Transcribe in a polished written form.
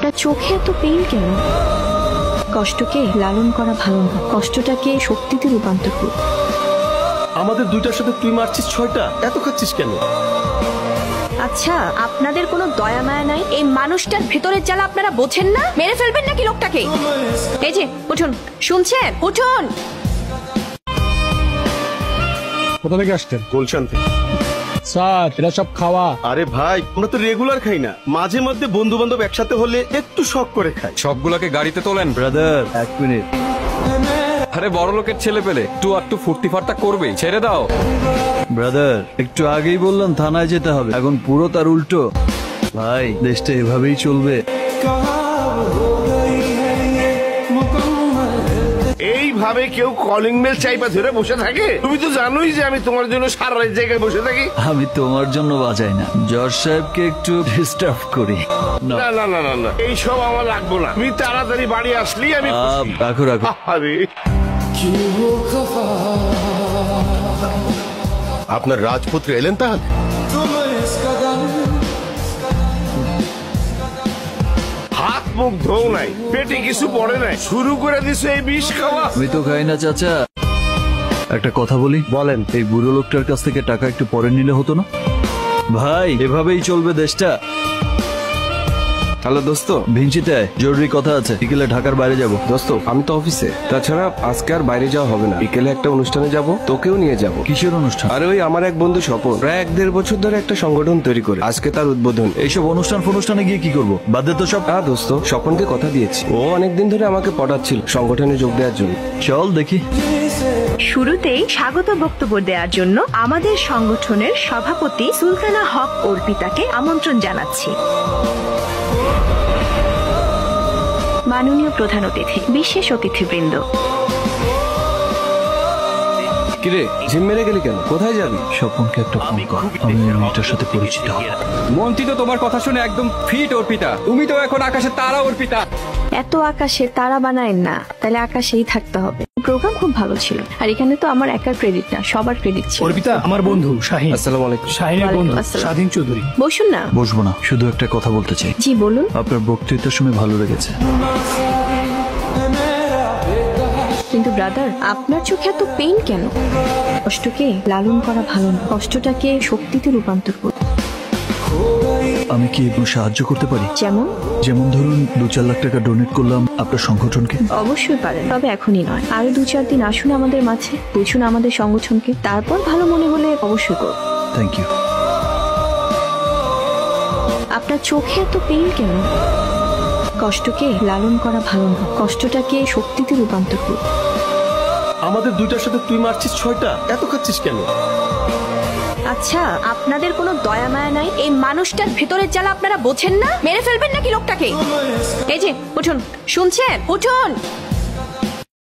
আপনার চোখে এত পেইন কেন? কষ্টকে লালন করা ভালো না, কষ্টটাকে শক্তিতে রূপান্তর করুন। আমাদের দুইটার সাথে তুই মারছিস 6টা, এত খাচ্ছিস কেন? আচ্ছা, আপনাদের কোনো দয়া মায়া নাই? এই মানুষটার ভেতরের জ্বালা আপনারা বোঝেন না? মেরে ফেলবেন নাকি লোকটাকে? এই যে উঠুন, শুনছেন? উঠুন। কোথা থেকে আসছেন? গুলশান থেকে। স্যার এরা সব খাওয়া। আরে ভাই, আমরা তো রেগুলার খাই না, মাঝে মধ্যে বন্ধু বান্ধব একসাথে হলে একটু শখ করে খাই। সবগুলাকে গাড়িতে তোলেন। Brother 1 minute. আরে বড় লোকের ছেলে পেলে একটু ফুর্তি ফার্তা করবেই, ছেড়ে দাও। ব্রাদার একটু আগেই বললাম থানায় যেতে হবে, এখন পুরো তার উল্টো। ভাই দেশটা এভাবেই চলবে। এইভাবে কেউ কলিং বেল চাইপা ধরে বসে থাকে? তুমি তো জানোই যে আমি তোমার জন্য সারা রাত জায়গায় বসে থাকি। আমি তোমার জন্য বাজাই না, জজ সাহেবকে একটু ডিস্টার্ব করি। না না না না না, এইসব আমার লাগবো না। তুমি তাড়াতাড়ি বাড়ি আসলেই আমি খুশি। রাখো রাখো। আরে আপনার রাজপুত্র এলেন তাহলে? হাত মুখ ধোও নাই, পেটে কিছু পড়ে নাই, শুরু করে দিছো এই বিষ খাওয়া। আমি তো খাই না চাচা। একটা কথা বলি। বলেন। এই বুড়ো লোকটার কাছ থেকে টাকা একটু পরে নিলে হতো না? ভাই এভাবেই চলবে দেশটা। হ্যালো দোস্ত, ভিঞ্চিতে জরুরি কথা আছে, বিকেলে ঢাকার বাইরে যাব। দোস্ত আমি তো অফিসে, তাছাড়া আজকে আর বাইরে যাওয়া হবে না। বিকেলে একটা অনুষ্ঠানে যাব, তোকেও নিয়ে যাব। কিসের অনুষ্ঠান? আরে ওই আমার এক বন্ধু স্বপন প্রায় 1-1.5 বছর ধরে একটা সংগঠন তৈরি করে, আজকে তার উদ্বোধন। এইসব অনুষ্ঠানে গিয়ে কি করব? বাদ দে তো সব। হ্যাঁ দোস্ত, স্বপনকে কথা দিয়েছি, ও অনেকদিন ধরে আমাকে পটাচ্ছিল সংগঠনে যোগ দেওয়ার জন্য। চল দেখি। শুরুতেই স্বাগত বক্তব্য দেওয়ার জন্য আমাদের সংগঠনের সভাপতি সুলতানা হক অর্পিতাকে আমন্ত্রণ জানাচ্ছি। মাননীয় প্রধান অতিথি, বিশেষ অতিথিবৃন্দ। কিরে জিম মেরে গেলি কেন? কোথায় যাবি? স্বপনকে একটা ফোন কর, আমি মেয়েটার সাথে পরিচিত হব। মন্ত্রী তো তোমার কথা শুনে একদম ফিট অর্পিতা, তুমি তো এখন আকাশে তারা অর্পিতা। এত আকাশে তারা বানায়েন না, তাহলে আকাশেই থাকতে হবে। প্রোগ্রাম খুব ভালো ছিল, আর এখানে তো আমার একার ক্রেডিট না, সবার ক্রেডিট ছিল। অর্পিতা আমার বন্ধু শাহিন। আসসালামু আলাইকুম। শাহিনের বন্ধু ওয়ালাইকুম আসসালাম। স্বাধীন চৌধুরী। বসুন না। বসবো না, শুধু একটা কথা বলতে চাই। জি বলুন। আপনার বক্তৃতা শুনে ভালো লেগেছে, কিন্তু ব্রাদার, আপনার চোখে এত পেইন কেন? কষ্টকে লালন করা ভালো না, কষ্টটাকে শক্তিতে রূপান্তর করুন। আমি কি একটু সাহায্য করতে পারি? যেমন ধরুন 2-4 লাখ টাকা ডোনেট করলাম আপনার সংগঠনকে। অবশ্যই পারেন, তবে এখনই নয়, আরো 2-4 দিন আসুন আমাদের মাঝে, বুঝুন আমাদের সংগঠনকে, তারপর ভালো মনে হলে অবশ্যই করুন। Thank you. আপনার চোখে এত পেইন কেন? কষ্টকে লালন করা ভালো না, কষ্টটাকে শক্তিতে রূপান্তর করুন। আমাদের দুইটার সাথে তুই মারছিস 6টা, এত খাচ্ছিস কেন? আচ্ছা, আপনাদের কোনো দয়া মায়া নাই? এই মানুষটার ভেতরের জ্বালা আপনারা বোঝেন না? মেরে ফেলবেন নাকি লোকটাকে? এই যে উঠুন, শুনছেন? উঠুন।